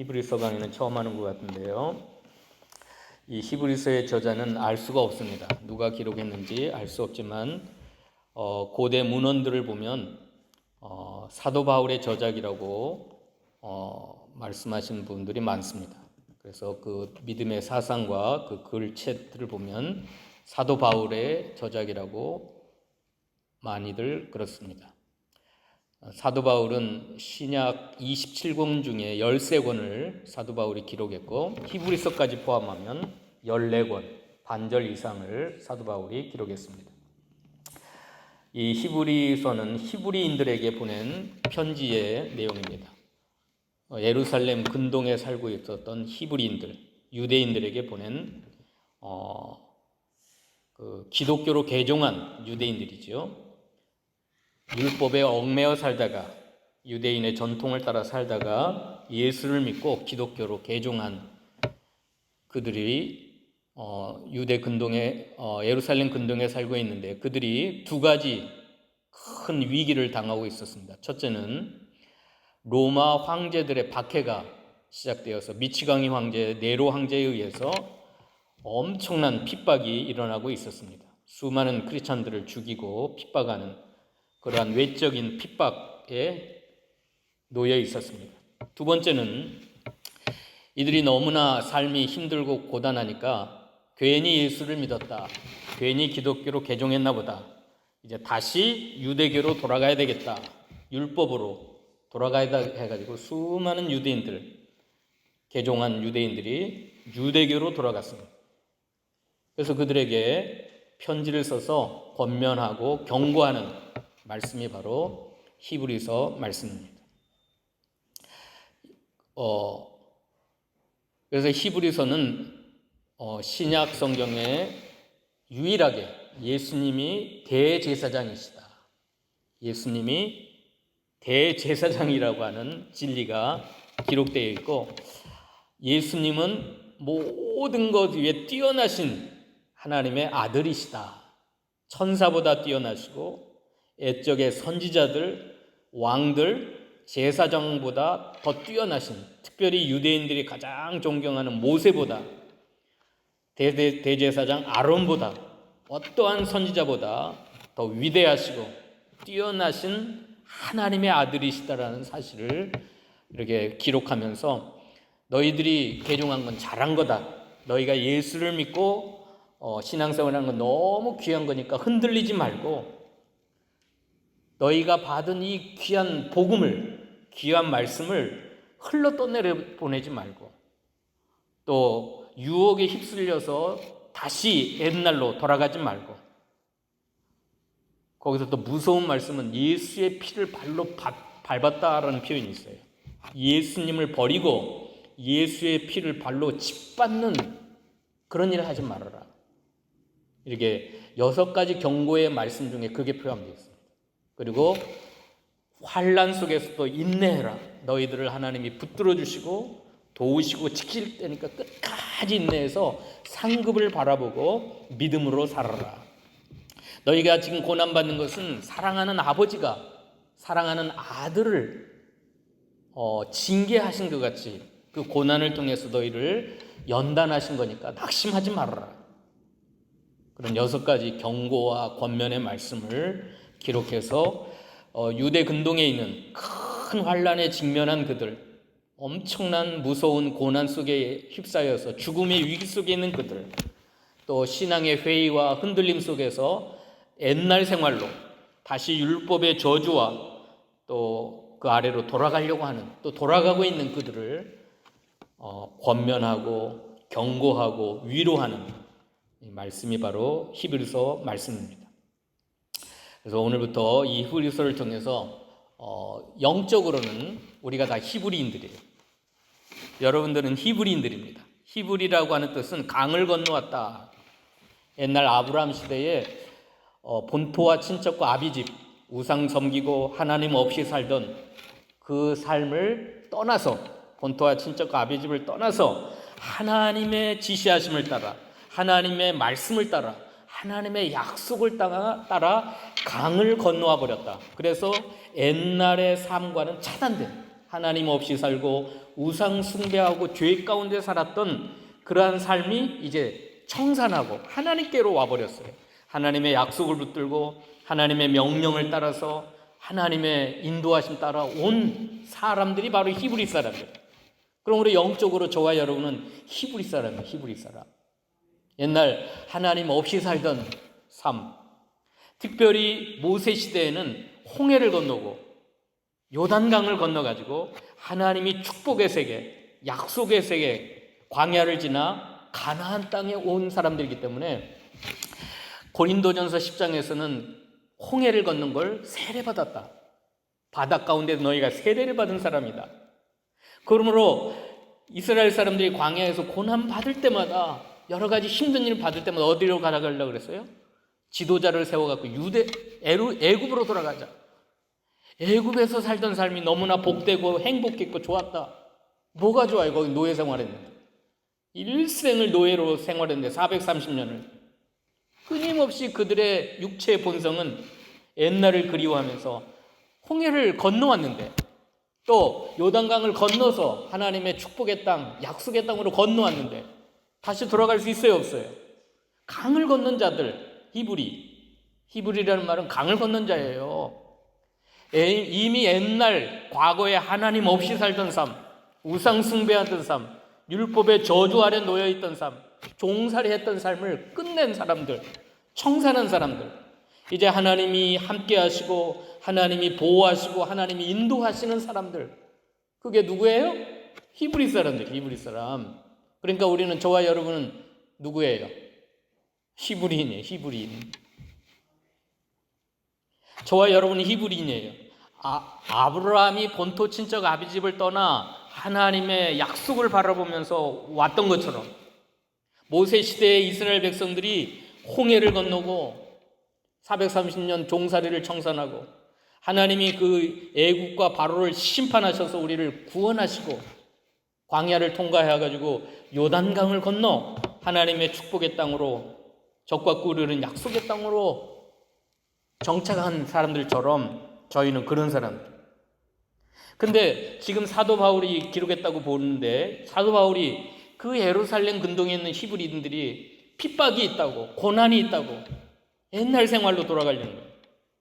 히브리서 강의는 처음 하는 것 같은데요. 이 히브리서의 저자는 알 수가 없습니다. 누가 기록했는지 알 수 없지만 고대 문헌들을 보면 사도 바울의 저작이라고 말씀하시는 분들이 많습니다. 그래서 그 믿음의 사상과 그 글책들을 보면 사도 바울의 저작이라고 많이들 그렇습니다. 사도 바울은 신약 27권 중에 13권을 사도 바울이 기록했고 히브리서까지 포함하면 14권, 반절 이상을 사도 바울이 기록했습니다. 이 히브리서는 히브리인들에게 보낸 편지의 내용입니다. 예루살렘 근동에 살고 있었던 히브리인들, 유대인들에게 보낸 기독교로 개종한 유대인들이죠. 율법에 얽매여 살다가 유대인의 전통을 따라 살다가 예수를 믿고 기독교로 개종한 그들이 유대 근동에 예루살렘 근동에 살고 있는데 그들이 두 가지 큰 위기를 당하고 있었습니다. 첫째는 로마 황제들의 박해가 시작되어서 미치광이 황제, 네로 황제에 의해서 엄청난 핍박이 일어나고 있었습니다. 수많은 크리스찬들을 죽이고 핍박하는 그러한 외적인 핍박에 놓여 있었습니다. 두 번째는 이들이 너무나 삶이 힘들고 고단하니까 괜히 예수를 믿었다, 괜히 기독교로 개종했나 보다, 이제 다시 유대교로 돌아가야 되겠다, 율법으로 돌아가야 해가지고 수많은 유대인들, 개종한 유대인들이 유대교로 돌아갔습니다. 그래서 그들에게 편지를 써서 권면하고 경고하는 말씀이 바로 히브리서 말씀입니다. 그래서 히브리서는 신약 성경에 유일하게 예수님이 대제사장이시다, 예수님이 대제사장이라고 하는 진리가 기록되어 있고, 예수님은 모든 것 위에 뛰어나신 하나님의 아들이시다, 천사보다 뛰어나시고 옛적의 선지자들, 왕들, 제사장보다 더 뛰어나신, 특별히 유대인들이 가장 존경하는 모세보다, 대제사장 아론보다, 어떠한 선지자보다 더 위대하시고 뛰어나신 하나님의 아들이시다라는 사실을 이렇게 기록하면서 너희들이 개종한 건 잘한 거다, 너희가 예수를 믿고 신앙생활하는 건 너무 귀한 거니까 흔들리지 말고 너희가 받은 이 귀한 복음을, 귀한 말씀을 흘러 떠내려 보내지 말고, 또 유혹에 휩쓸려서 다시 옛날로 돌아가지 말고, 거기서 또 무서운 말씀은 예수의 피를 발로 밟았다라는 표현이 있어요. 예수님을 버리고 예수의 피를 발로 짓밟는 그런 일을 하지 말아라. 이렇게 6가지 경고의 말씀 중에 그게 포함되어 있습니다. 그리고 환난 속에서도 인내해라. 너희들을 하나님이 붙들어 주시고 도우시고 지킬 때니까 끝까지 인내해서 상급을 바라보고 믿음으로 살아라. 너희가 지금 고난받는 것은 사랑하는 아버지가 사랑하는 아들을 징계하신 것 같이 그 고난을 통해서 너희를 연단하신 거니까 낙심하지 말아라. 그런 6가지 경고와 권면의 말씀을 기록해서 유대 근동에 있는 큰 환난에 직면한 그들, 엄청난 무서운 고난 속에 휩싸여서 죽음의 위기 속에 있는 그들, 또 신앙의 회의와 흔들림 속에서 옛날 생활로 다시 율법의 저주와 또 그 아래로 돌아가려고 하는, 또 돌아가고 있는 그들을 권면하고 경고하고 위로하는 이 말씀이 바로 히브리서 말씀입니다. 그래서 오늘부터 이 히브리서를 통해서 영적으로는 우리가 다 히브리인들이에요. 여러분들은 히브리인들입니다. 히브리라고 하는 뜻은 강을 건너왔다. 옛날 아브라함 시대에 본토와 친척과 아비집, 우상 섬기고 하나님 없이 살던 그 삶을 떠나서, 본토와 친척과 아비집을 떠나서 하나님의 지시하심을 따라, 하나님의 말씀을 따라, 하나님의 약속을 따라 강을 건너와 버렸다. 그래서 옛날의 삶과는 차단된, 하나님 없이 살고 우상 숭배하고 죄 가운데 살았던 그러한 삶이 이제 청산하고 하나님께로 와버렸어요. 하나님의 약속을 붙들고 하나님의 명령을 따라서 하나님의 인도하심 따라 온 사람들이 바로 히브리 사람들. 그러므로 영적으로 저와 여러분은 히브리 사람이에요. 히브리 사람. 옛날 하나님 없이 살던 삶, 특별히 모세 시대에는 홍해를 건너고 요단강을 건너가지고 하나님이 축복의 세계, 약속의 세계, 광야를 지나 가나안 땅에 온 사람들이기 때문에 고린도전서 10장에서는 홍해를 걷는 걸 세례받았다. 바다 가운데 너희가 세례를 받은 사람이다. 그러므로 이스라엘 사람들이 광야에서 고난 받을 때마다 여러 가지 힘든 일을 받을 때마다 어디로 가려고 그랬어요? 지도자를 세워갖고 애굽으로 돌아가자. 애굽에서 살던 삶이 너무나 복되고 행복했고 좋았다. 뭐가 좋아요? 거기 노예 생활했는데. 일생을 노예로 생활했는데 430년을. 끊임없이 그들의 육체의 본성은 옛날을 그리워하면서 홍해를 건너왔는데 또 요단강을 건너서 하나님의 축복의 땅, 약속의 땅으로 건너왔는데 다시 돌아갈 수 있어요, 없어요? 강을 건넌 자들, 히브리라는 말은 강을 건넌 자예요. 이미 옛날 과거에 하나님 없이 살던 삶, 우상 숭배하던 삶, 율법의 저주 아래 놓여있던 삶, 종살이 했던 삶을 끝낸 사람들, 청산한 사람들, 이제 하나님이 함께 하시고 하나님이 보호하시고 하나님이 인도하시는 사람들, 그게 누구예요? 히브리 사람들, 히브리 사람. 그러니까 우리는, 저와 여러분은 누구예요? 히브리인이에요. 히브리인. 저와 여러분은 히브리인이에요. 아브라함이 본토 친척 아비집을 떠나 하나님의 약속을 바라보면서 왔던 것처럼 모세 시대의 이스라엘 백성들이 홍해를 건너고 430년 종살이를 청산하고 하나님이 그 애국과 바로를 심판하셔서 우리를 구원하시고 광야를 통과해가지고 요단강을 건너 하나님의 축복의 땅으로, 적과 꿀 흐르는 약속의 땅으로 정착한 사람들처럼 저희는 그런 사람들. 근데 지금 사도 바울이 기록했다고 보는데, 사도 바울이 그 예루살렘 근동에 있는 히브리인들이 핍박이 있다고, 고난이 있다고, 옛날 생활로 돌아가려는 거예요.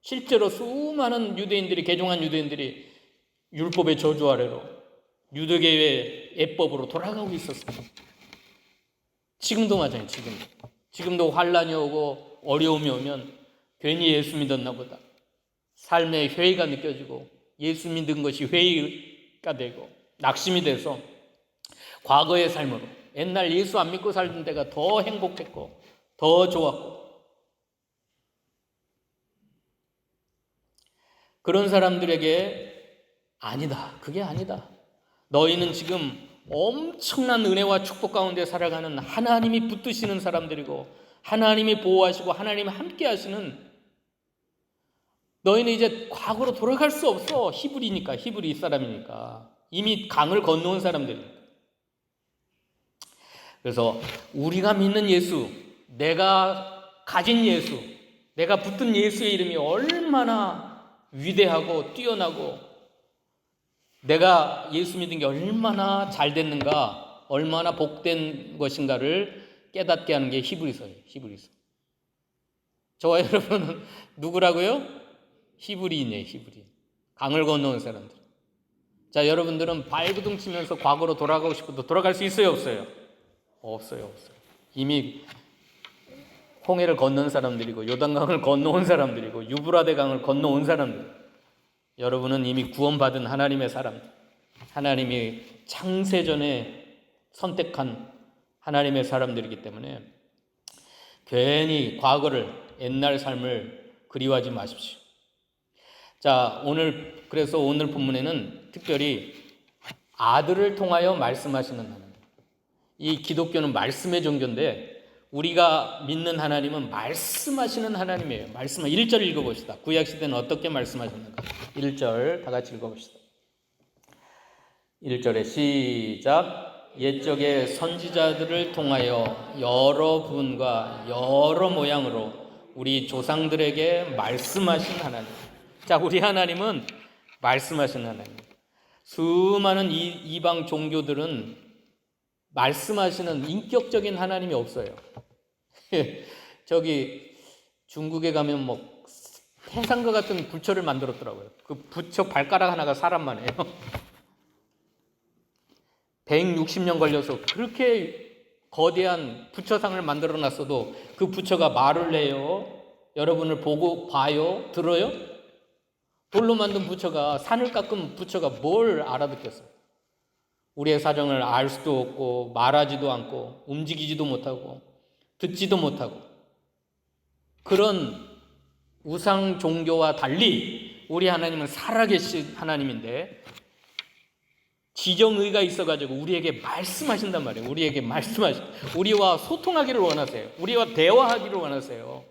실제로 수많은 유대인들이, 개종한 유대인들이 율법의 저주 아래로, 유대계의 예법으로 돌아가고 있었어요. 지금도 맞아요. 지금도 환란이 오고 어려움이 오면 괜히 예수 믿었나 보다, 삶의 회의가 느껴지고 예수 믿은 것이 회의가 되고 낙심이 돼서 과거의 삶으로, 옛날 예수 안 믿고 살던 때가 더 행복했고 더 좋았고, 그런 사람들에게 아니다, 그게 아니다. 너희는 지금 엄청난 은혜와 축복 가운데 살아가는, 하나님이 붙드시는 사람들이고 하나님이 보호하시고 하나님이 함께 하시는, 너희는 이제 과거로 돌아갈 수 없어. 히브리니까, 히브리 사람이니까, 이미 강을 건너온 사람들이니까. 그래서 우리가 믿는 예수, 내가 가진 예수, 내가 붙든 예수의 이름이 얼마나 위대하고 뛰어나고 내가 예수 믿은 게 얼마나 잘 됐는가, 얼마나 복된 것인가를 깨닫게 하는 게 히브리서예요. 히브리서. 저와 여러분은 누구라고요? 히브리인이에요. 히브리인. 강을 건너온 사람들. 자, 여러분들은 발구둥 치면서 과거로 돌아가고 싶어도 돌아갈 수 있어요, 없어요? 없어요. 이미 홍해를 건넌 사람들이고 요단강을 건너온 사람들이고 유브라데 강을 건너온 사람들. 여러분은 이미 구원받은 하나님의 사람, 하나님이 창세전에 선택한 하나님의 사람들이기 때문에 괜히 과거를, 옛날 삶을 그리워하지 마십시오. 자, 그래서 오늘 본문에는 특별히 아들을 통하여 말씀하시는 하나님. 이 기독교는 말씀의 종교인데 우리가 믿는 하나님은 말씀하시는 하나님이에요. 1절 읽어봅시다. 구약시대는 어떻게 말씀하셨는가? 1절 다 같이 읽어봅시다. 1절에 시작. 옛적의 선지자들을 통하여 여러 분과 여러 모양으로 우리 조상들에게 말씀하신 하나님. 자, 우리 하나님은 말씀하신 하나님. 수많은 이방 종교들은 말씀하시는 인격적인 하나님이 없어요. 저기 중국에 가면 뭐 태산과 같은 부처를 만들었더라고요. 그 부처 발가락 하나가 사람만 해요. 160년 걸려서 그렇게 거대한 부처상을 만들어 놨어도 그 부처가 말을 해요. 여러분을 보고 봐요? 들어요? 돌로 만든 부처가, 산을 깎은 부처가 뭘 알아듣겠어요? 우리의 사정을 알 수도 없고 말하지도 않고 움직이지도 못하고 듣지도 못하고, 그런 우상 종교와 달리 우리 하나님은 살아계신 하나님인데 지정의가 있어가지고 우리에게 말씀하신단 말이에요. 우리에게 우리와 소통하기를 원하세요. 우리와 대화하기를 원하세요.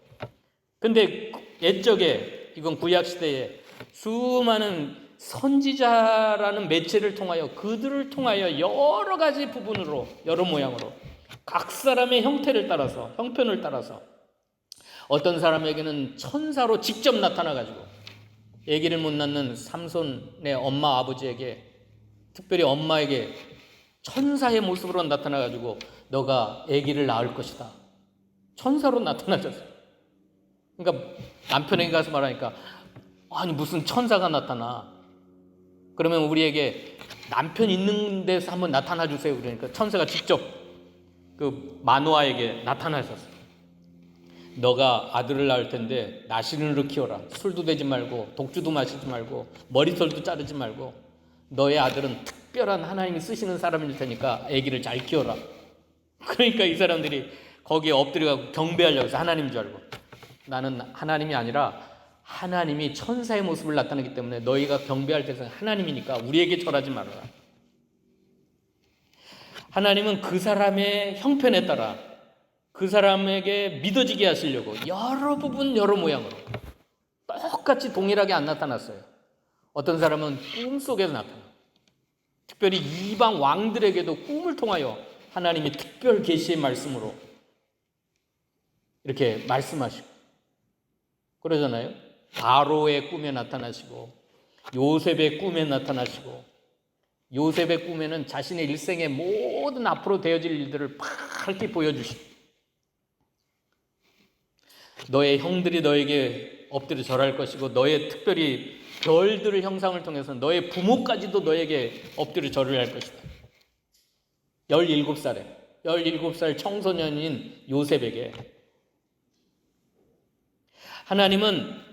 근데 옛적에, 이건 구약시대에 수많은 선지자라는 매체를 통하여, 그들을 통하여 여러 가지 부분으로, 여러 모양으로, 각 사람의 형태를 따라서, 형편을 따라서, 어떤 사람에게는 천사로 직접 나타나가지고 아기를 못 낳는 삼손의 엄마 아버지에게, 특별히 엄마에게 천사의 모습으로 나타나가지고 너가 아기를 낳을 것이다, 천사로 나타나셨어요. 그러니까 남편에게 가서 말하니까, 아니 무슨 천사가 나타나, 그러면 우리에게 남편 있는 데서 한번 나타나 주세요. 그러니까 천사가 직접 그 마노아에게 나타나셨어요. 너가 아들을 낳을 텐데 나시린으로 키워라. 술도 되지 말고 독주도 마시지 말고 머리털도 자르지 말고, 너의 아들은 특별한 하나님이 쓰시는 사람일 테니까 아기를 잘 키워라. 그러니까 이 사람들이 거기에 엎드려가고 경배하려고 해서 하나님인 줄 알고, 나는 하나님이 아니라 하나님이 천사의 모습을 나타내기 때문에 너희가 경배할 때는 하나님이니까 우리에게 절하지 말아라. 하나님은 그 사람의 형편에 따라 그 사람에게 믿어지게 하시려고 여러 부분 여러 모양으로 똑같이 동일하게 안 나타났어요. 어떤 사람은 꿈속에서 나타나, 특별히 이방 왕들에게도 꿈을 통하여 하나님이 특별 계시의 말씀으로 이렇게 말씀하시고 그러잖아요. 바로의 꿈에 나타나시고 요셉의 꿈에 나타나시고, 요셉의 꿈에는 자신의 일생의 모든 앞으로 되어질 일들을 밝게 보여주시고, 너의 형들이 너에게 엎드려 절할 것이고, 너의 특별히 별들을 형상을 통해서 너의 부모까지도 너에게 엎드려 절을 할 것이다. 17살 청소년인 요셉에게 하나님은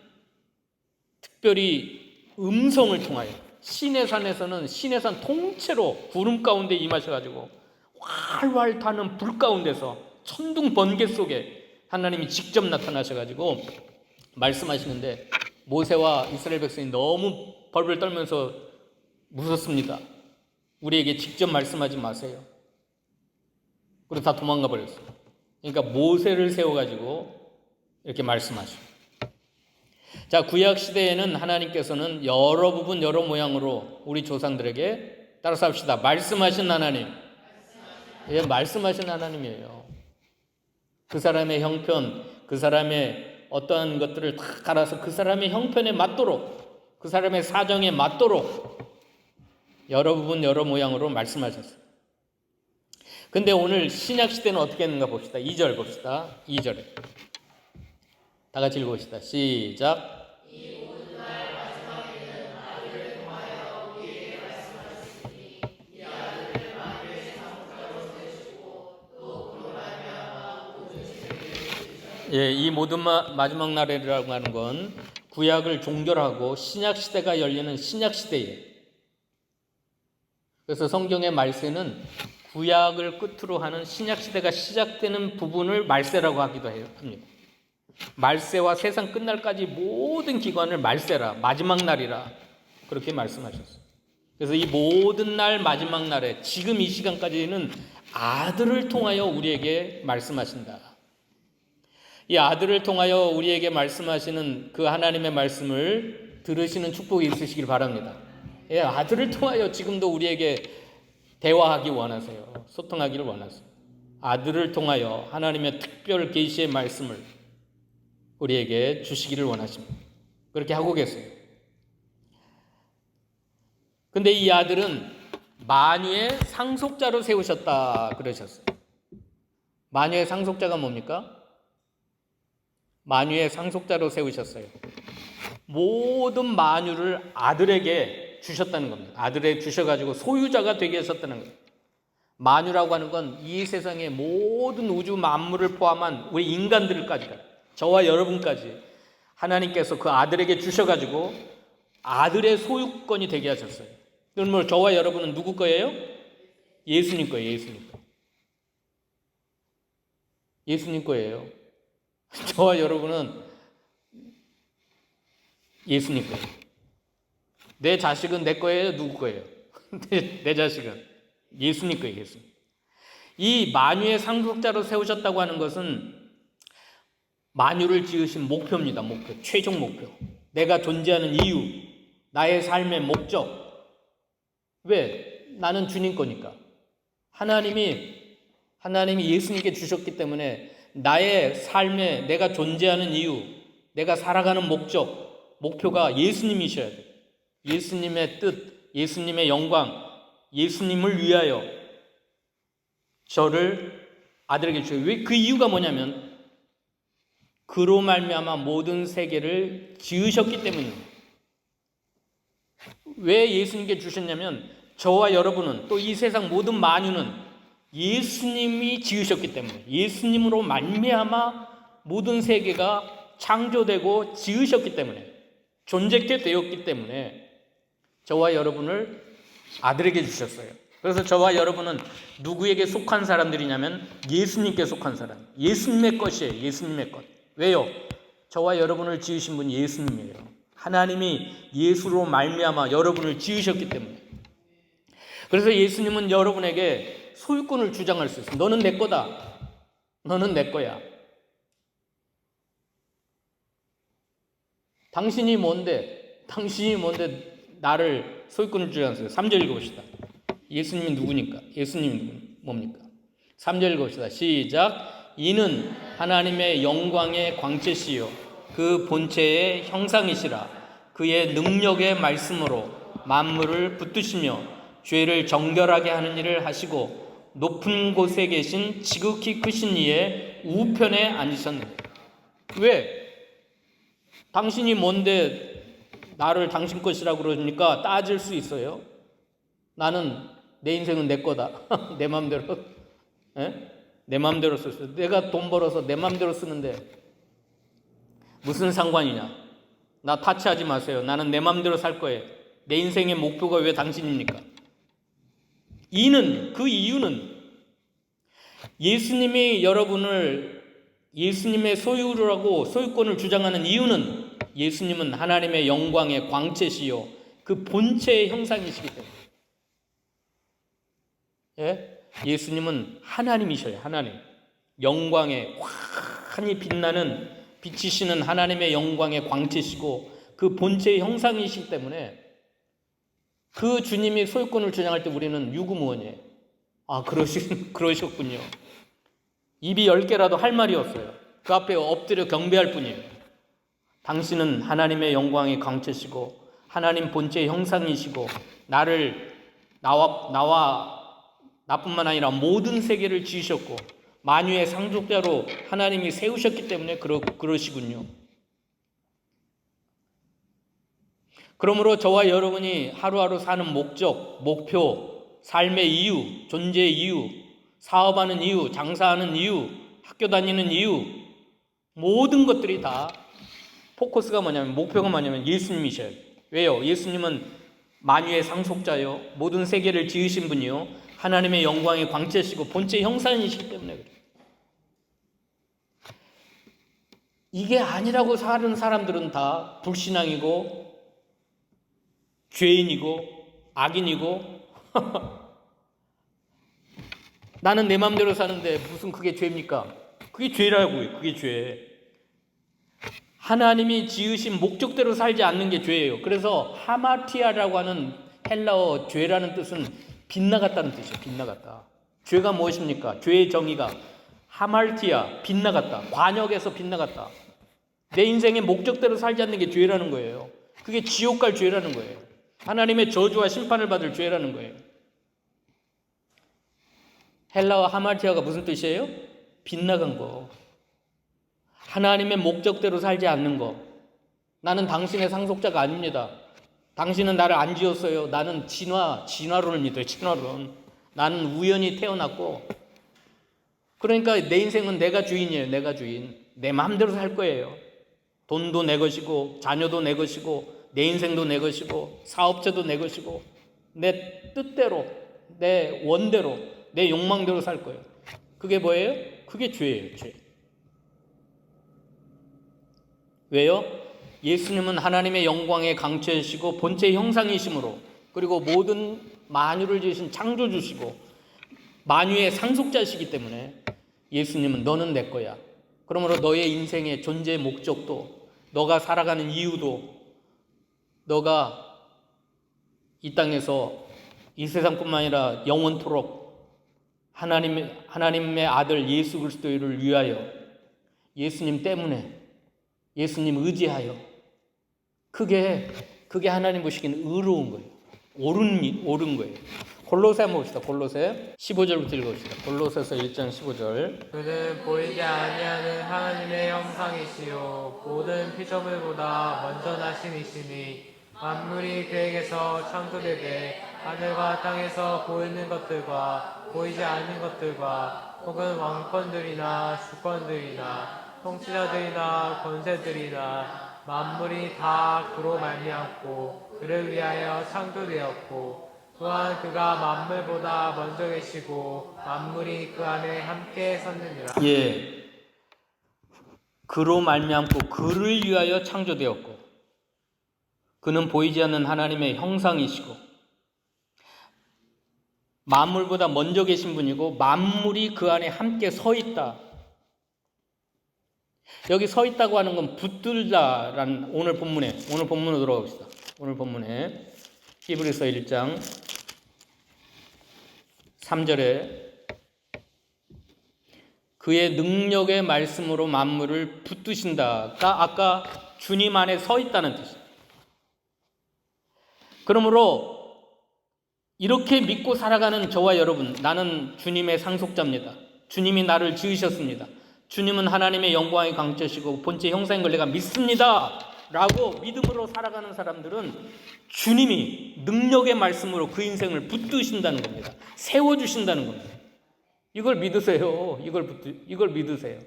특별히 음성을 통하여, 시내산에서는 시내산 통째로 구름 가운데 임하셔가지고 활활 타는 불 가운데서 천둥 번개 속에 하나님이 직접 나타나셔가지고 말씀하시는데, 모세와 이스라엘 백성이 너무 벌벌 떨면서 무섭습니다. 우리에게 직접 말씀하지 마세요. 그리고 다 도망가 버렸어요. 그러니까 모세를 세워가지고 이렇게 말씀하시고, 자, 구약 시대에는 하나님께서는 여러 부분 여러 모양으로 우리 조상들에게, 따라서 합시다, 말씀하신 하나님. 예, 말씀하신 하나님이에요. 그 사람의 형편, 그 사람의 어떠한 것들을 다 갈아서 그 사람의 형편에 맞도록, 그 사람의 사정에 맞도록 여러 부분 여러 모양으로 말씀하셨어요. 근데 오늘 신약 시대는 어떻게 했는가 봅시다. 2절 봅시다. 2절에 다 같이 읽어봅시다. 시작. 예, 이 모든 마지막 날이라고 하는 건 구약을 종결하고 신약 시대가 열리는 신약 시대예요. 그래서 성경의 말세는 구약을 끝으로 하는 신약 시대가 시작되는 부분을 말세라고 하기도 합니다. 말세와 세상 끝날까지 모든 기관을 말세라, 마지막 날이라 그렇게 말씀하셨어요. 그래서 이 모든 날 마지막 날에 지금 이 시간까지는 아들을 통하여 우리에게 말씀하신다. 이 아들을 통하여 우리에게 말씀하시는 그 하나님의 말씀을 들으시는 축복이 있으시길 바랍니다. 예, 아들을 통하여 지금도 우리에게 대화하기 원하세요. 소통하기를 원하세요. 아들을 통하여 하나님의 특별 계시의 말씀을 우리에게 주시기를 원하십니다. 그렇게 하고 계세요. 근데 이 아들은 만유의 상속자로 세우셨다 그러셨어요. 만유의 상속자가 뭡니까? 만유의 상속자로 세우셨어요. 모든 만유를 아들에게 주셨다는 겁니다. 아들에게 주셔가지고 소유자가 되게 하셨다는 겁니다. 만유라고 하는 건 이 세상의 모든 우주 만물을 포함한 우리 인간들까지가, 저와 여러분까지 하나님께서 그 아들에게 주셔가지고 아들의 소유권이 되게 하셨어요. 그럼 저와 여러분은 누구 거예요? 예수님 거예요. 예수님 거. 예수님 거예요. 저와 여러분은 예수님 거예요. 내 자식은 내 거예요? 누구 거예요? 내 자식은 예수님 거예요. 예수님. 이 만유의 상속자로 세우셨다고 하는 것은 만유를 지으신 목표입니다. 목표, 최종 목표. 내가 존재하는 이유, 나의 삶의 목적. 왜? 나는 주님 거니까. 하나님이 예수님께 주셨기 때문에 나의 삶에 내가 존재하는 이유, 내가 살아가는 목적, 목표가 예수님이셔야 돼요. 예수님의 뜻, 예수님의 영광, 예수님을 위하여 저를 아들에게 주셔요. 왜? 그 이유가 뭐냐면 그로 말미암아 모든 세계를 지으셨기 때문입니다. 왜 예수님께 주셨냐면 저와 여러분은 또 이 세상 모든 만유는 예수님이 지으셨기 때문에, 예수님으로 말미암아 모든 세계가 창조되고 지으셨기 때문에, 존재케 되었기 때문에 저와 여러분을 아들에게 주셨어요. 그래서 저와 여러분은 누구에게 속한 사람들이냐면 예수님께 속한 사람, 예수님의 것이에요. 예수님의 것. 왜요? 저와 여러분을 지으신 분이 예수님이에요. 하나님이 예수로 말미암아 여러분을 지으셨기 때문에. 그래서 예수님은 여러분에게 소유권을 주장할 수 있어요. 너는 내 거다. 너는 내 거야. 당신이 뭔데 나를 소유권을 주장하세요. 3절 읽어봅시다. 예수님이 누구니까? 예수님이 뭡니까? 3절 읽어봅시다. 시작. 이는 하나님의 영광의 광채시요 그 본체의 형상이시라. 그의 능력의 말씀으로 만물을 붙드시며 죄를 정결하게 하는 일을 하시고 높은 곳에 계신 지극히 크신 이의 우편에 앉으셨네. 왜? 당신이 뭔데 나를 당신 것이라고 그러니까 따질 수 있어요. 나는 내 인생은 내 거다. 내 마음대로. 내 마음대로 썼어요. 내가 돈 벌어서 내 마음대로 쓰는데 무슨 상관이냐. 나 타치하지 마세요. 나는 내 마음대로 살 거예요. 내 인생의 목표가 왜 당신입니까? 그 이유는 예수님이 여러분을 예수님의 소유라고 소유권을 주장하는 이유는 예수님은 하나님의 영광의 광채시요 그 본체의 형상이시기 때문에. 예? 예수님은 하나님이셔요. 하나님. 영광의 환히 빛나는 비치시는 하나님의 영광의 광채시고 그 본체의 형상이시기 때문에 그 주님이 소유권을 주장할 때 우리는 유구무원이에요. 아, 그러셨군요. 입이 10개라도 할 말이 없어요. 그 앞에 엎드려 경배할 뿐이에요. 당신은 하나님의 영광의 광채시고 하나님 본체의 형상이시고 나뿐만 아니라 모든 세계를 지으셨고 만유의 상속자로 하나님이 세우셨기 때문에 그러시군요. 그러므로 저와 여러분이 하루하루 사는 목적, 목표, 삶의 이유, 존재의 이유, 사업하는 이유, 장사하는 이유, 학교 다니는 이유, 모든 것들이 다 포커스가 뭐냐면, 목표가 뭐냐면 예수님이셔요. 왜요? 예수님은 만유의 상속자요, 모든 세계를 지으신 분이요, 하나님의 영광의 광채시고 본체 형상이시기 때문에 그래요. 이게 아니라고 사는 사람들은 다 불신앙이고 죄인이고 악인이고 나는 내 마음대로 사는데 무슨 그게 죄입니까? 그게 죄라고요. 그게 죄. 하나님이 지으신 목적대로 살지 않는 게 죄예요. 그래서 하마티아라고 하는 헬라어 죄라는 뜻은 빗나갔다는 뜻이에요. 빗나갔다. 죄가 무엇입니까? 죄의 정의가 하말티아, 빗나갔다. 관역에서 빗나갔다. 내 인생의 목적대로 살지 않는 게 죄라는 거예요. 그게 지옥 갈 죄라는 거예요. 하나님의 저주와 심판을 받을 죄라는 거예요. 헬라어 하마티아가 무슨 뜻이에요? 빗나간 거. 하나님의 목적대로 살지 않는 거. 나는 당신의 상속자가 아닙니다. 당신은 나를 안 지었어요. 나는 진화론을 믿어요. 진화론. 나는 우연히 태어났고, 그러니까 내 인생은 내가 주인이에요. 내가 주인. 내 마음대로 살 거예요. 돈도 내 것이고, 자녀도 내 것이고, 내 인생도 내 것이고, 사업체도 내 것이고, 내 뜻대로, 내 원대로, 내 욕망대로 살 거예요. 그게 뭐예요? 그게 죄예요. 죄. 왜요? 예수님은 하나님의 영광의 강체이시고 본체의 형상이시므로, 그리고 모든 만유를 지으신 창조주시고 만유의 상속자시기 때문에 예수님은 너는 내 거야. 그러므로 너의 인생의 존재의 목적도, 너가 살아가는 이유도, 너가 이 땅에서 이 세상뿐만 아니라 영원토록 하나님의 아들 예수 그리스도를 위하여, 예수님 때문에, 예수님 의지하여, 그게 하나님 보시기에는 의로운 거예요. 옳은 거예요. 골로새 한번 봅시다. 골로새 15절부터 읽어봅시다. 골로새서 1장 15절. 그는 보이지 아니하는 하나님의 형상이시요 모든 피조물보다 먼저 나신 이시니 만물이 그에게서 창조되되 하늘과 땅에서 보이는 것들과 보이지 않는 것들과 혹은 왕권들이나 주권들이나 통치자들이나 권세들이나 만물이 다 그로 말미암고 그를 위하여 창조되었고, 또한 그가 만물보다 먼저 계시고 만물이 그 안에 함께 섰느니라. 예, 그로 말미암고 그를 위하여 창조되었고, 그는 보이지 않는 하나님의 형상이시고 만물보다 먼저 계신 분이고 만물이 그 안에 함께 서 있다. 여기 서 있다고 하는 건 붙들다라는 오늘 본문으로 들어갑시다. 오늘 본문에 히브리서 1장 3절에 그의 능력의 말씀으로 만물을 붙드신다가 아까 주님 안에 서 있다는 뜻이에요. 그러므로 이렇게 믿고 살아가는 저와 여러분, 나는 주님의 상속자입니다. 주님이 나를 지으셨습니다. 주님은 하나님의 영광의 강체시고 본체 형상인 걸 내가 믿습니다 라고 믿음으로 살아가는 사람들은 주님이 능력의 말씀으로 그 인생을 붙드신다는 겁니다. 세워주신다는 겁니다. 이걸 믿으세요. 이걸 믿으세요.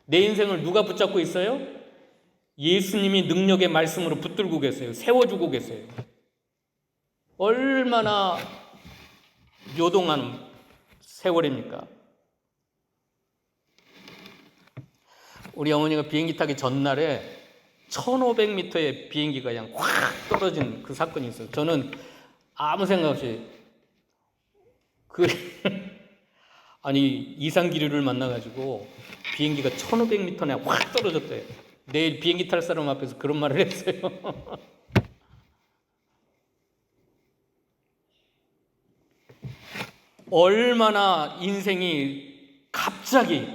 내 인생을 누가 붙잡고 있어요? 예수님이 능력의 말씀으로 붙들고 계세요. 세워주고 계세요. 얼마나 요동한 세월입니까? 우리 어머니가 비행기 타기 전날에 1500m의 비행기가 그냥 확 떨어진 그 사건이 있어요. 저는 아무 생각 없이 아니 이상기류를 만나가지고 비행기가 1500m나 확 떨어졌대요. 내일 비행기 탈 사람 앞에서 그런 말을 했어요. 얼마나 인생이 갑자기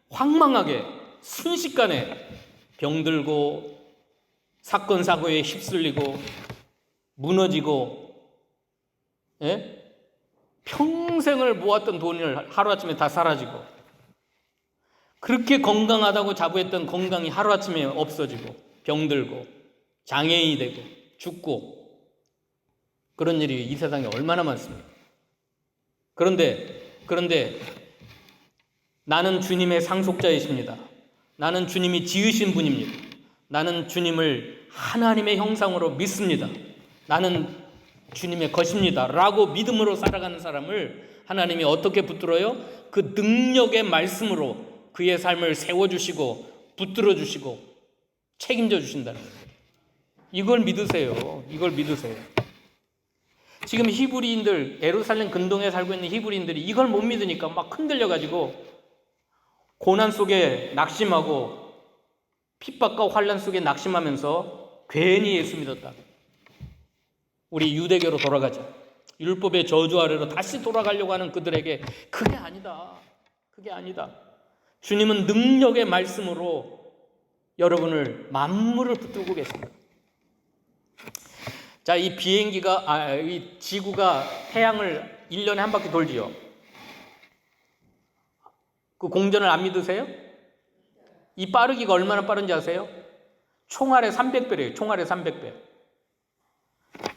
황망하게 순식간에 병들고 사건 사고에 휩쓸리고 무너지고, 예? 평생을 모았던 돈을 하루아침에 다 사라지고, 그렇게 건강하다고 자부했던 건강이 하루아침에 없어지고 병들고 장애인이 되고 죽고, 그런 일이 이 세상에 얼마나 많습니까? 그런데 나는 주님의 상속자이십니다. 나는 주님이 지으신 분입니다. 나는 주님을 하나님의 형상으로 믿습니다. 나는 주님의 것입니다 라고 믿음으로 살아가는 사람을 하나님이 어떻게 붙들어요? 그 능력의 말씀으로 그의 삶을 세워주시고 붙들어주시고 책임져 주신다는 거예요. 이걸 믿으세요. 이걸 믿으세요. 지금 히브리인들, 예루살렘 근동에 살고 있는 히브리인들이 이걸 못 믿으니까 막 흔들려가지고 고난 속에 낙심하고 핍박과 환난 속에 낙심하면서 괜히 예수 믿었다. 우리 유대교로 돌아가자. 율법의 저주 아래로 다시 돌아가려고 하는 그들에게 그게 아니다. 그게 아니다. 주님은 능력의 말씀으로 여러분을 만물을 붙들고 계십니다. 자, 이 비행기가, 이 지구가 태양을 1년에 한 바퀴 돌지요. 그 공전을 안 믿으세요? 이 빠르기가 얼마나 빠른지 아세요? 총알의 300배래요. 총알의 300배.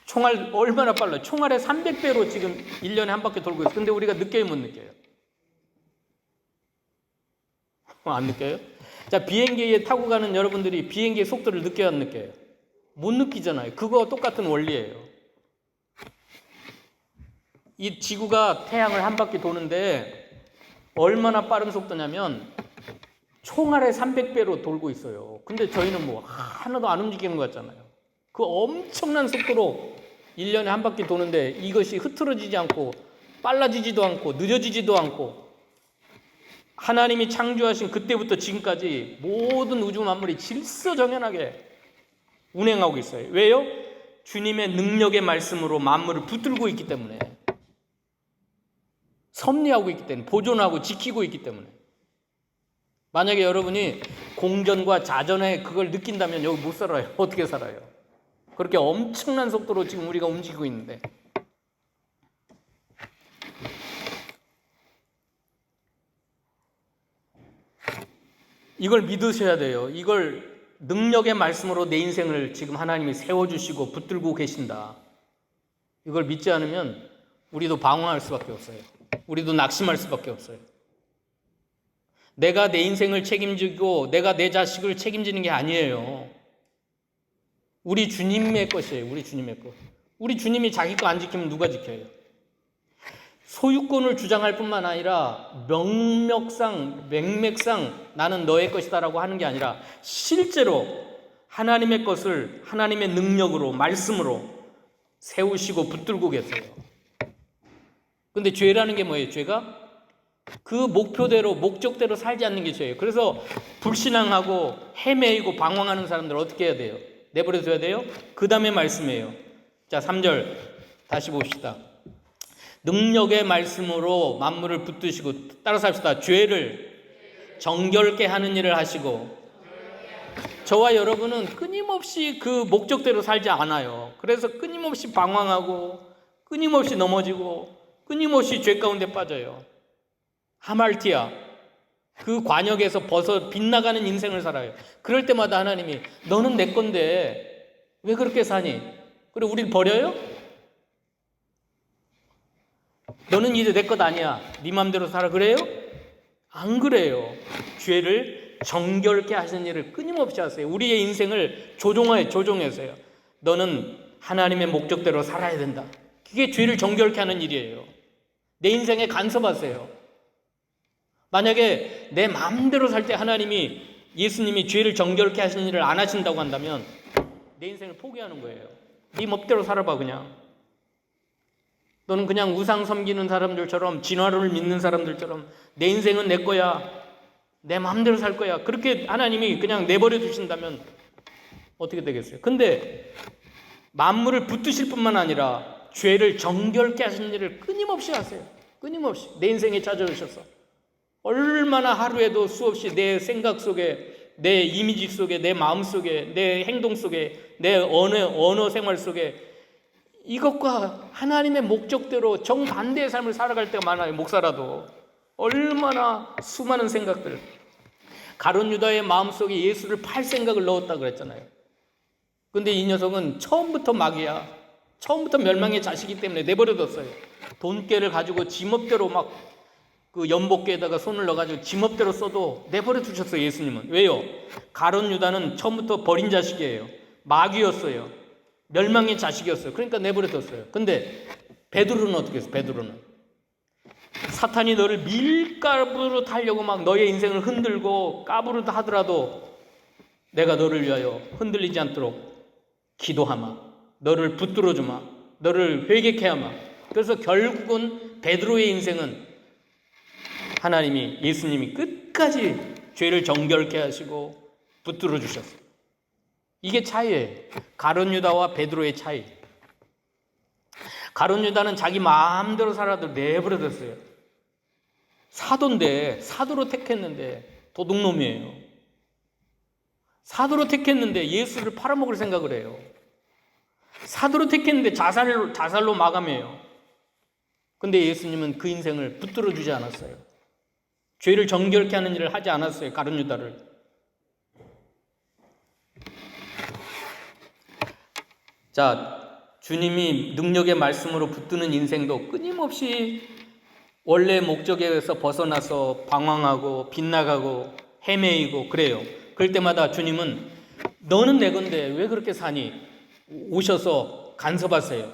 총알 얼마나 빨라요? 총알의 300배로 지금 1년에 한 바퀴 돌고 있어요. 근데 우리가 느껴요, 못 느껴요? 안 느껴요? 자, 비행기에 타고 가는 여러분들이 비행기의 속도를 느껴요, 안 느껴요? 못 느끼잖아요. 그거와 똑같은 원리예요. 이 지구가 태양을 한 바퀴 도는데 얼마나 빠른 속도냐면 총알의 300배로 돌고 있어요. 근데 저희는 뭐 하나도 안 움직이는 것 같잖아요. 그 엄청난 속도로 1년에 한 바퀴 도는데 이것이 흐트러지지 않고 빨라지지도 않고 느려지지도 않고 하나님이 창조하신 그때부터 지금까지 모든 우주 만물이 질서정연하게 운행하고 있어요. 왜요? 주님의 능력의 말씀으로 만물을 붙들고 있기 때문에, 섭리하고 있기 때문에, 보존하고 지키고 있기 때문에. 만약에 여러분이 공전과 자전에 그걸 느낀다면 여기 못 살아요. 어떻게 살아요? 그렇게 엄청난 속도로 지금 우리가 움직이고 있는데. 이걸 믿으셔야 돼요. 이걸 능력의 말씀으로 내 인생을 지금 하나님이 세워주시고 붙들고 계신다. 이걸 믿지 않으면 우리도 방황할 수밖에 없어요. 우리도 낙심할 수밖에 없어요. 내가 내 인생을 책임지고 내가 내 자식을 책임지는 게 아니에요. 우리 주님의 것이에요. 우리 주님의 것. 우리 주님이 자기 거 안 지키면 누가 지켜요? 소유권을 주장할 뿐만 아니라 맥맥상 나는 너의 것이다라고 하는 게 아니라 실제로 하나님의 것을 하나님의 능력으로 말씀으로 세우시고 붙들고 계세요. 근데 죄라는 게 뭐예요? 죄가 그 목표대로 목적대로 살지 않는 게 죄예요. 그래서 불신앙하고 헤매이고 방황하는 사람들 어떻게 해야 돼요? 내버려 둬야 돼요? 그 다음에 말씀이에요. 자, 3절 다시 봅시다. 능력의 말씀으로 만물을 붙드시고, 따라서 합시다. 죄를 정결케 하는 일을 하시고. 저와 여러분은 끊임없이 그 목적대로 살지 않아요. 그래서 끊임없이 방황하고 끊임없이 넘어지고 끊임없이 죄 가운데 빠져요. 하말티아, 그 관역에서 벗어 빗나가는 인생을 살아요. 그럴 때마다 하나님이 너는 내 건데 왜 그렇게 사니? 그리고 우리를 버려요? 너는 이제 내 것 아니야. 네 맘대로 살아. 그래요? 안 그래요. 죄를 정결케 하시는 일을 끊임없이 하세요. 우리의 인생을 조종해서요. 너는 하나님의 목적대로 살아야 된다. 그게 죄를 정결케 하는 일이에요. 내 인생에 간섭하세요. 만약에 내 마음대로 살 때 하나님이, 예수님이 죄를 정결케 하시는 일을 안 하신다고 한다면 내 인생을 포기하는 거예요. 네 멋대로 살아봐. 그냥 너는 그냥 우상 섬기는 사람들처럼, 진화론을 믿는 사람들처럼 내 인생은 내 거야, 내 마음대로 살 거야, 그렇게 하나님이 그냥 내버려 두신다면 어떻게 되겠어요? 근데 만물을 붙드실 뿐만 아니라 죄를 정결케 하시는 일을 끊임없이 하세요. 끊임없이 내 인생에 찾아오셔서 얼마나 하루에도 수없이 내 생각 속에, 내 이미지 속에, 내 마음 속에, 내 행동 속에, 내 언어 생활 속에 이것과 하나님의 목적대로 정반대의 삶을 살아갈 때가 많아요. 목사라도 얼마나 수많은 생각들. 가룟 유다의 마음속에 예수를 팔 생각을 넣었다 그랬잖아요. 근데 이 녀석은 처음부터 마귀야. 처음부터 멸망의 자식이기 때문에 내버려뒀어요. 돈깨를 가지고 지멋대로 막 그 연복깨에다가 손을 넣어가지고 지멋대로 써도 내버려 두셨어요. 예수님은. 왜요? 가룟 유다는 처음부터 버린 자식이에요. 마귀였어요. 멸망의 자식이었어요. 그러니까 내버려 뒀어요. 근데 베드로는 어떻게 했어요? 베드로는 사탄이 너를 밀가부로 타려고 막 너의 인생을 흔들고 까부르다 하더라도 내가 너를 위하여 흔들리지 않도록 기도하마, 너를 붙들어주마, 너를 회개케 하마. 그래서 결국은 베드로의 인생은 하나님이, 예수님이 끝까지 죄를 정결케 하시고 붙들어 주셨어요. 이게 차이예요. 가룟 유다와 베드로의 차이. 가룟 유다는 자기 마음대로 살아도 내버려 뒀어요. 사도인데, 사도로 택했는데 사도로 택했는데 자살로 마감해요. 근데 예수님은 그 인생을 붙들어 주지 않았어요. 죄를 정결케 하는 일을 하지 않았어요. 가룟 유다를. 자, 주님이 능력의 말씀으로 붙드는 인생도 끊임없이 원래 목적에서 벗어나서 방황하고 빗나가고 헤매이고 그래요. 그럴 때마다 주님은 너는 내 건데 왜 그렇게 사니? 오셔서 간섭하세요.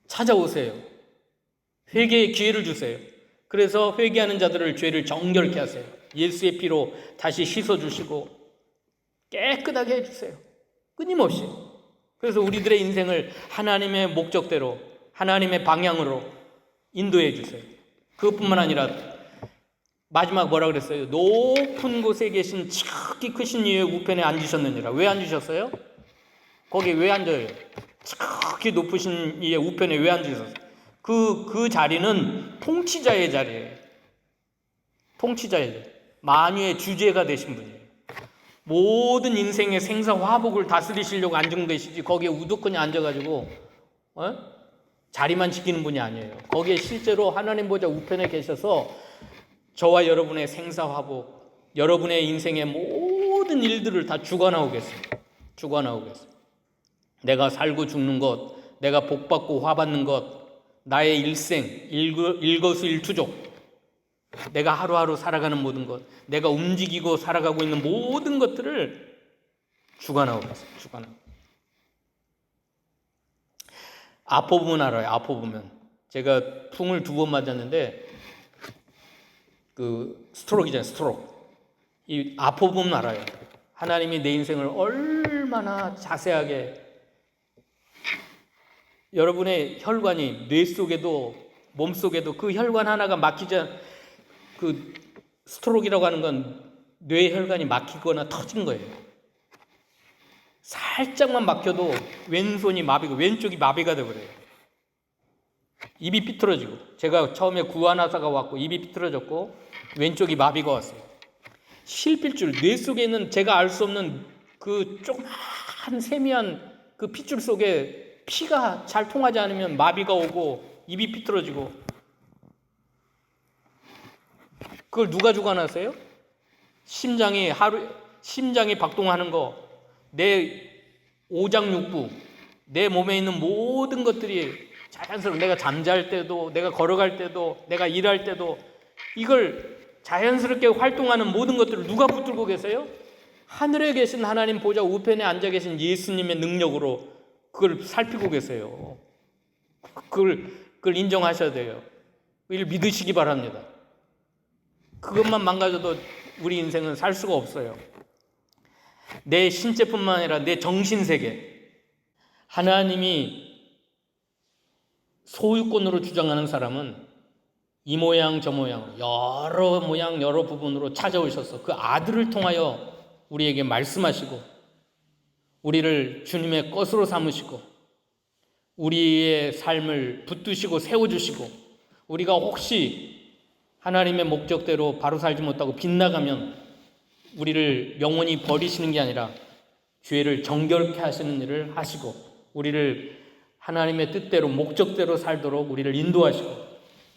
찾아오세요. 회개의 기회를 주세요. 그래서 회개하는 자들을 죄를 정결케 하세요. 예수의 피로 다시 씻어주시고 깨끗하게 해주세요. 끊임없이. 그래서 우리들의 인생을 하나님의 목적대로, 하나님의 방향으로 인도해 주세요. 그것뿐만 아니라 마지막 뭐라 그랬어요? 높은 곳에 계신 지극히 크신 이의 우편에 앉으셨느니라. 왜 앉으셨어요? 거기 왜 앉아요? 지극히 높으신 이의 우편에 왜 앉으셨어요? 그 자리는 통치자의 자리예요. 통치자의 자리. 만유의 주제가 되신 분이에요. 모든 인생의 생사화복을 다스리시려고 안정되시지 거기에 우두커니 앉아가지고 자리만 지키는 분이 아니에요. 거기에 실제로 하나님 보좌 우편에 계셔서 저와 여러분의 생사화복, 여러분의 인생의 모든 일들을 다 주관하고 계세요. 주관하고 계세요. 내가 살고 죽는 것, 내가 복받고 화받는 것, 나의 일생, 일거수일투족, 내가 하루하루 살아가는 모든 것, 내가 움직이고 살아가고 있는 모든 것들을 주관하고 계세요. 주관하고. 아포부면 알아요? 아포부면. 제가 풍을 2번 맞았는데 그 스트로크잖아요. 스트로크. 이 아포부면 알아요? 하나님이 내 인생을 얼마나 자세하게, 여러분의 혈관이 뇌 속에도 몸 속에도 그 혈관 하나가 막히지, 그 스트로크라고 하는 건 뇌 혈관이 막히거나 터진 거예요. 살짝만 막혀도 왼손이 마비고 왼쪽이 마비가 되버려요. 입이 삐뚤어지고, 제가 처음에 구안하사가 왔고 입이 삐뚤어졌고 왼쪽이 마비가 왔어요. 실핏줄, 뇌 속에 있는 제가 알 수 없는 그 조그만 세미한 그 핏줄 속에 피가 잘 통하지 않으면 마비가 오고 입이 삐뚤어지고. 그걸 누가 주관하세요? 심장이 박동하는 거, 내 오장육부, 내 몸에 있는 모든 것들이 자연스럽게, 내가 잠잘 때도, 내가 걸어갈 때도, 내가 일할 때도 이걸 자연스럽게 활동하는 모든 것들을 누가 붙들고 계세요? 하늘에 계신 하나님 보좌 우편에 앉아 계신 예수님의 능력으로 그걸 살피고 계세요. 그걸 인정하셔야 돼요. 이걸 믿으시기 바랍니다. 그것만 망가져도 우리 인생은 살 수가 없어요. 내 신체뿐만 아니라 내 정신세계, 하나님이 소유권으로 주장하는 사람은 이 모양 저 모양 여러 모양 여러 부분으로 찾아오셔서 그 아들을 통하여 우리에게 말씀하시고 우리를 주님의 것으로 삼으시고 우리의 삶을 붙드시고 세워주시고, 우리가 혹시 하나님의 목적대로 바로 살지 못하고 빗나가면 우리를 영원히 버리시는 게 아니라 죄를 정결케 하시는 일을 하시고 우리를 하나님의 뜻대로 목적대로 살도록 우리를 인도하시고,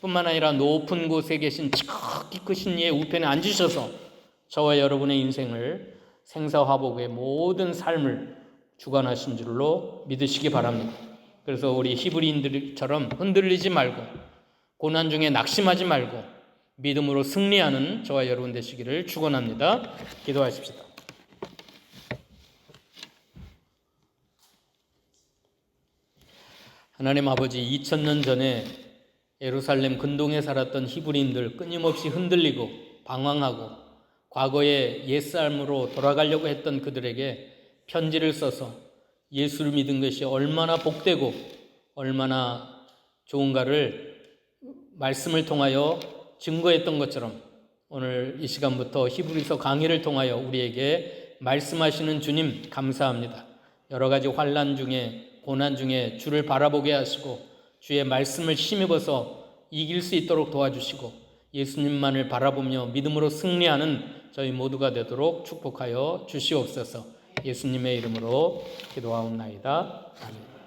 뿐만 아니라 높은 곳에 계신 지극히 크신 이의 우편에 앉으셔서 저와 여러분의 인생을 생사화복의 모든 삶을 주관하신 줄로 믿으시기 바랍니다. 그래서 우리 히브리인들처럼 흔들리지 말고 고난 중에 낙심하지 말고 믿음으로 승리하는 저와 여러분 되시기를 축원합니다. 기도하십시다. 하나님 아버지, 2000년 전에 예루살렘 근동에 살았던 히브리인들 끊임없이 흔들리고 방황하고 과거의 옛삶으로 돌아가려고 했던 그들에게 편지를 써서 예수를 믿은 것이 얼마나 복되고 얼마나 좋은가를 말씀을 통하여 증거했던 것처럼 오늘 이 시간부터 히브리서 강의를 통하여 우리에게 말씀하시는 주님 감사합니다. 여러 가지 환난 중에 고난 중에 주를 바라보게 하시고 주의 말씀을 힘입어서 이길 수 있도록 도와주시고 예수님만을 바라보며 믿음으로 승리하는 저희 모두가 되도록 축복하여 주시옵소서. 예수님의 이름으로 기도하옵나이다. 아멘.